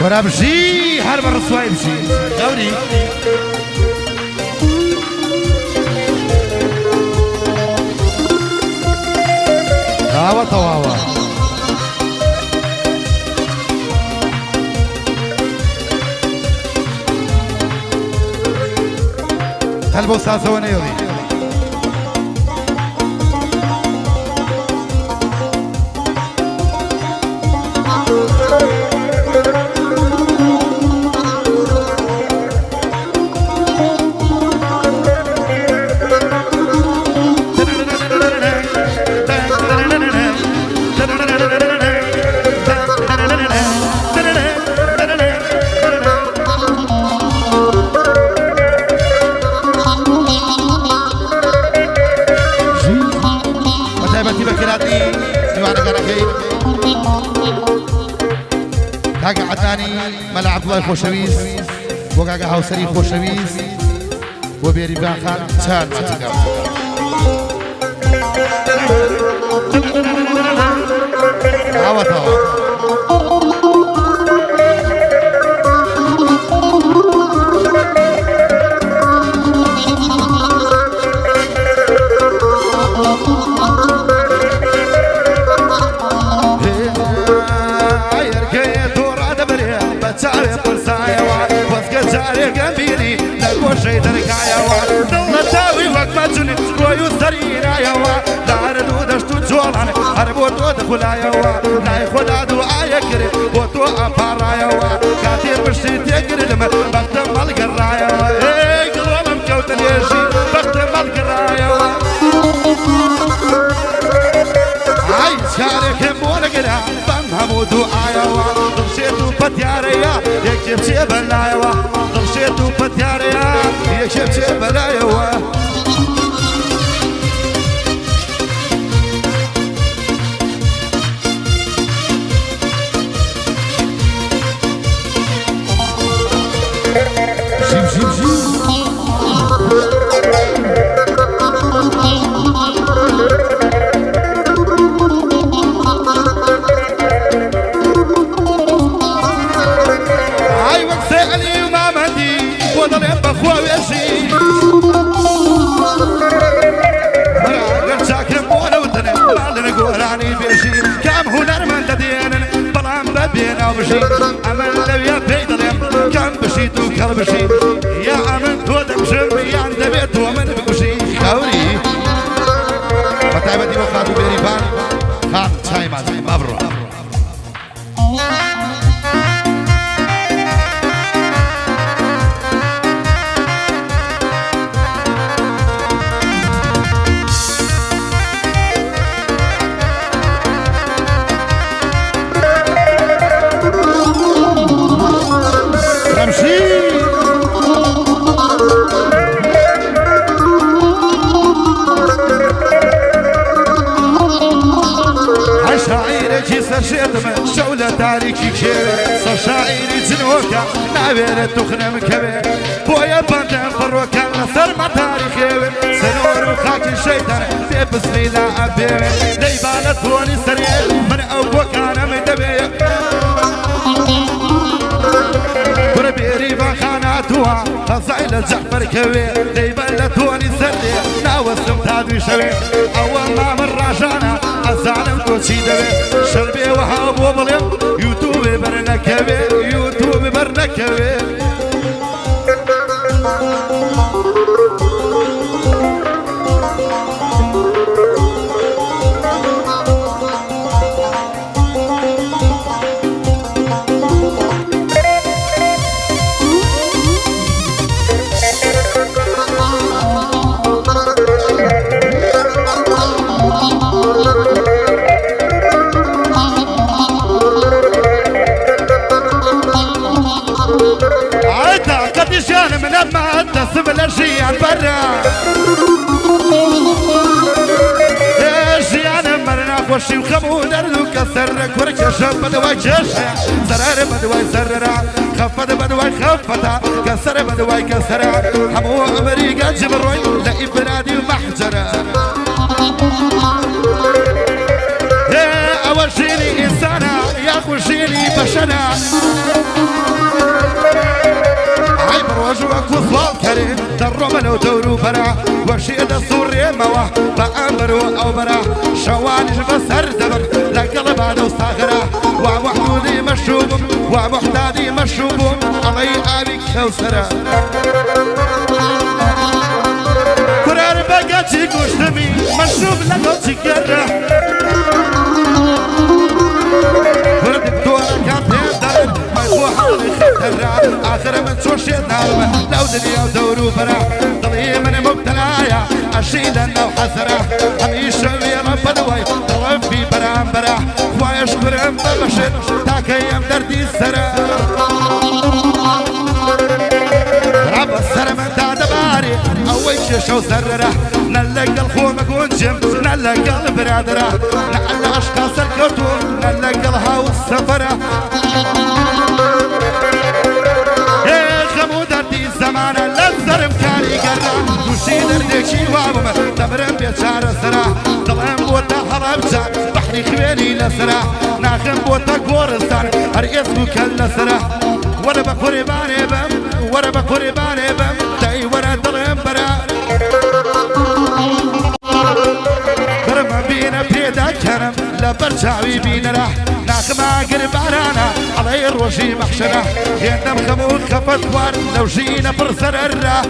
ورا بشي هرب الرسواي بشي دوري هاوا طواوا هل ساسوني يودي كاكا عدناني ملا عبد الله خوشويز وكاكا هاوسري خوشويز وبيريبان خان تشان ماتكا هاوا تاوا شيء تركايا وا تاوي وقمتني ويسرينا يا وا دار دودشت جولان هربو دخلايا وا لا خدا دعاء كريم وتو افرايا وا كثير بشي تقرد بخت مالقرايا وا اي قلبم كوتن يشي بخت مالقرايا وا اي شارك مولقرا بمهم دعايا وا ضمشيتو فتياريا يكشف شي بلايا وا ضمشيتو فتياريا يكشف شي بلايا وا بشي أمن لو يا بيدرم كم بشيت وكربشي يا أمن تودم شمي عند بيت ومن بكشي خوري فتعبتي وخاتو بيريبان خان شاي مازي مبرو شيطم شولة تاريخي كبير صشاعري جنوكا نعبير تخنم كبير بويا بندن فروكا نصر ما تاريخي سنور وخاكي شيطان في بسري لا أبير ليبالة توني سريع من أبوك أنا مدبير بربيري بخاناتها فصعيل الجعفر كبير ليبالة توني سريع ناوسم تادوي شوي أول ما من راجانا أزعلم كوشي دبي شربي وحاب وبلم يوتيوب برنكبي يوتيوب برنكبي من ما تصب الاشياء برا اشياء مرنا خوشي وخمود اردو كسرك وركشف بدواي جشع زرار بدواي زررا خفت بدواي خفتا كسر بدواي كسرا حمو امريكا جبروي لابنادي ومحجرا اول شيني انسانا يا خوشيني بشنا هري درم لو دورو برا وشيد الصوري موا بأمرو أو برا شوانج بسر دبر لقلب هذا وصاغرة ومحدودي مشروب ومحدادي مشروب علي أبيك خوسرة قرار بقاتي قشتمي مشروب لقاتي كرة دكتور كابتن درب ما يخوح علي خطر آخر من سوشي نارمة لو دنيا ودورو برا ضلي من مبتلايا أشيد أنه حسرة هميشة ويرب دوي طلب في برام برا ويشكر أم ببشر تاكيم دردي السرة رب السر من داد باري أويش شو سرره نلقى الخومك ونجم نلقى البرادرة نلقى أشخاص الكرتون نلقى الهاوس سفرة يا خمودة دي الزمانة للزر مكاري قرة وشي دردكي وابم تمرن بيشار السرة ظلم بوتا حربجا بحري خويني لسرة ناخم بوتا كورستان هرقص بكل سرة ولا بقري باني بم ولا بقري باني بم تاي ورا ظلم برا برما بينا بيدا كرم لبرجاوي بينا راح ناخما قرب عرانا علي الروشي محشنا يندم خمود خفت وار لو جينا برسر الرا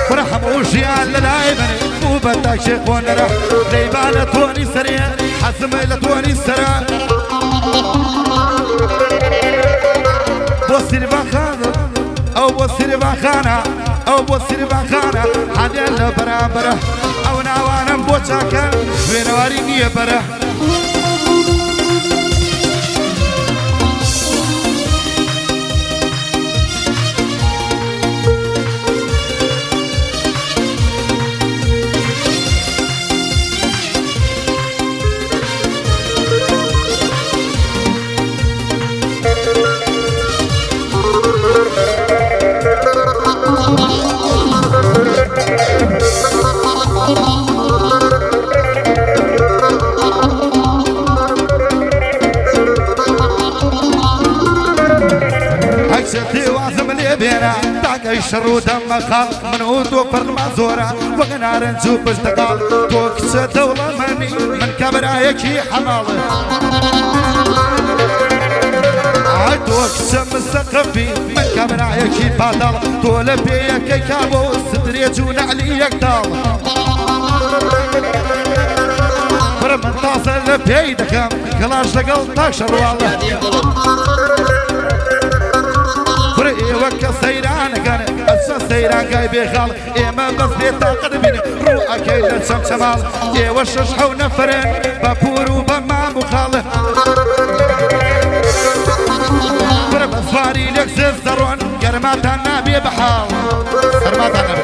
فرحموش يا للايبني مو بدك شيخ ونرا ليبانا توني سريع حزم لتوني سرا بوسير بخانة أو بوسير بخانة أو بوسير بخانة حد يلا برا برا أو ناوانا بوشاكا وين واريني برا يشرو دم خال منوط وفر المعزورة وغنار نجوب اشتغال توكس دولة مني من كبرايكي حمالة توكس مستقفي من كبرايكي بادل طول بيكي كابو صدريتون عليك دال فرمن تصل بيدكم كلاش لقل تاشر والله فرقي وكا سيران كان أسا سيران كاي بيخال إما بس بيتا قدمين روحا كاي للشم شمال إيه وشش حو نفرين بابورو بما مخال فرق أسفاري لك زرون كرماتنا بيبحال كرماتنا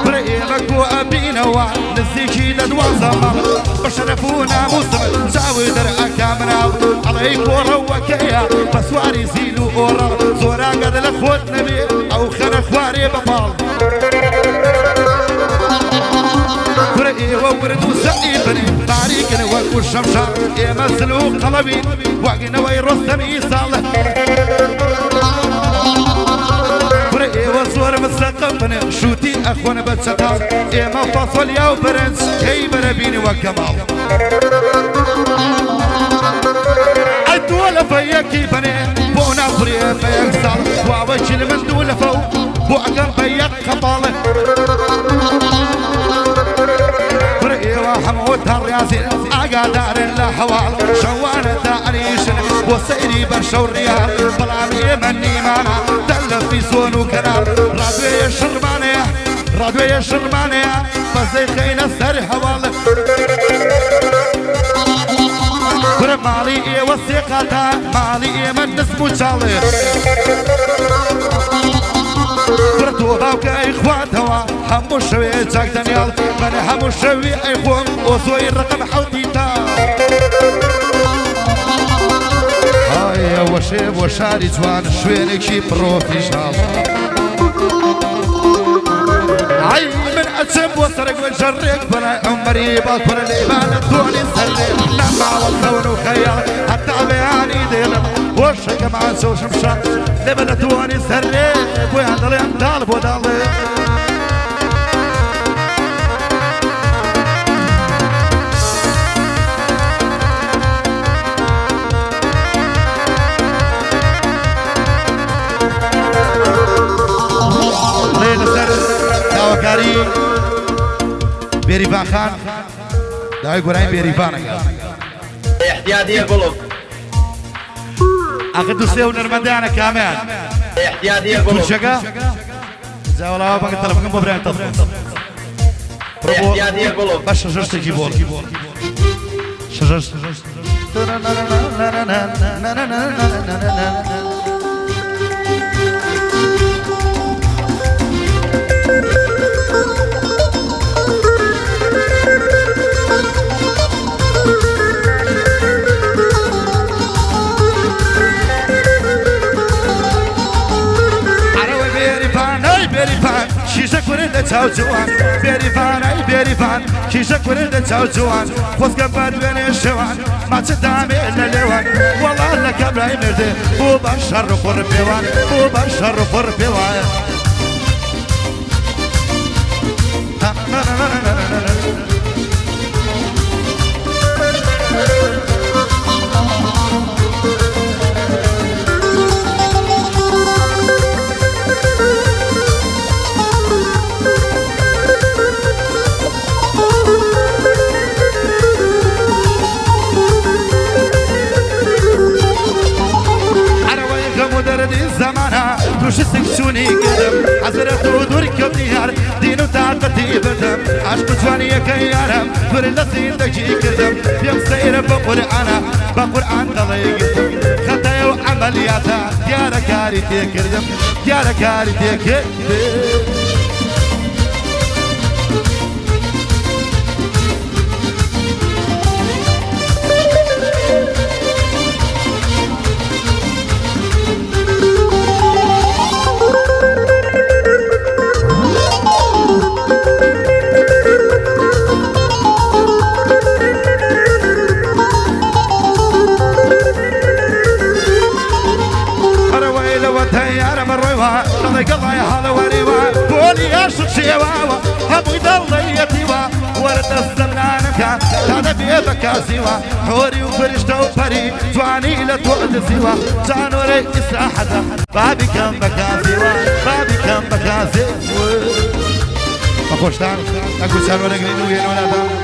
فرقي مكو أبينا نسيكي لدوان زمان بشرفونا مسلم شاوي درعا كامنا عليك وروكيا بسواري زيلو أورا زورا قد لخوت نبي أو خنا خواري بطال فرقي وورد وسعيبني باريكنا وكو الشمشار يمثلوا قلبي وقنا ويرسم إيصال فرقي وصور مستقبني شوتي أخوانا بتشتال إما فصل يا وبرنس كي بربيني وكمال الدولة فيكي بني بو ناصري فيكسر وعوشي من دولة فوق بو عقر فيك خطالة فرقي وحمود هالرياسين عقا دار الحوال شوانة تعريشن وسيري برشو الريال طلعمي مني مانا دلف في زون وكنال رادوية الشرمانية رادوية الشرمانية بس خينا السر حوال مالي ايه وثيقتها مالي ايه من نسمو شالي فرتو باوك اخواتها همو شوي جاك دانيال من همو شوي اخوان وصوي الرقم حوتيتا هاي وشيب وشاري جوان شوينكي بروفيشال عي من أسب وسرق وجرق بنا عمري باكر الإيمان الدوني سرق لما والكون وخيال حتى بياني ديلم خۆشەکە ماسۆشم شان لێبە لە توانی سەرێ بۆیان دەڵێم داڵ بۆ داڵێ داواکاری بێریڤان خان داوای گۆرانی بێریڤانەکە احتیاطیە گوڵم ئەخە دووسێ و نەرمەندیانە کامیان احتیاطیە گوڵم کوچەکە جاوەڵاوە بەگە تەلەفۆنەکەم بۆ برایان تەلەفۆن احتیاطیە گوڵم بە شەژە شتێکی بۆڵ شەژە شیشە کوردە چاو جوان بێریڤانای بێریڤان شیشە کوردە چاو جوان خۆزگە بە دوێنێ شێوان ماچە دامێ لە لێوان وەڵا لە کەبرای مردێ بۆ بە شەڕ و خۆڕ پێوان بۆ بە شەڕ و خۆڕ پێوان توشتك شوني قدم عزرت ودور كبنيار دينو تعبتي بدم عشق جواني كيارم دور اللسين دجي قدم يوم سير بقرآن بقرآن ضلي قدم خطايا وعملياتا يا ركاري تكردم يا ركاري تكردم قضى يا هلا وريوا قولي يا شيوا ابو ضليتيوا ورد الزمانك هذا بيدك سوا حوري وفرشته وفري جواني لا تقعد سوا جانوري اساحته بابي كم بكاسيوا بابي كم بكاسيوا ما خوشتان اكو شان ولا قرينو ينولا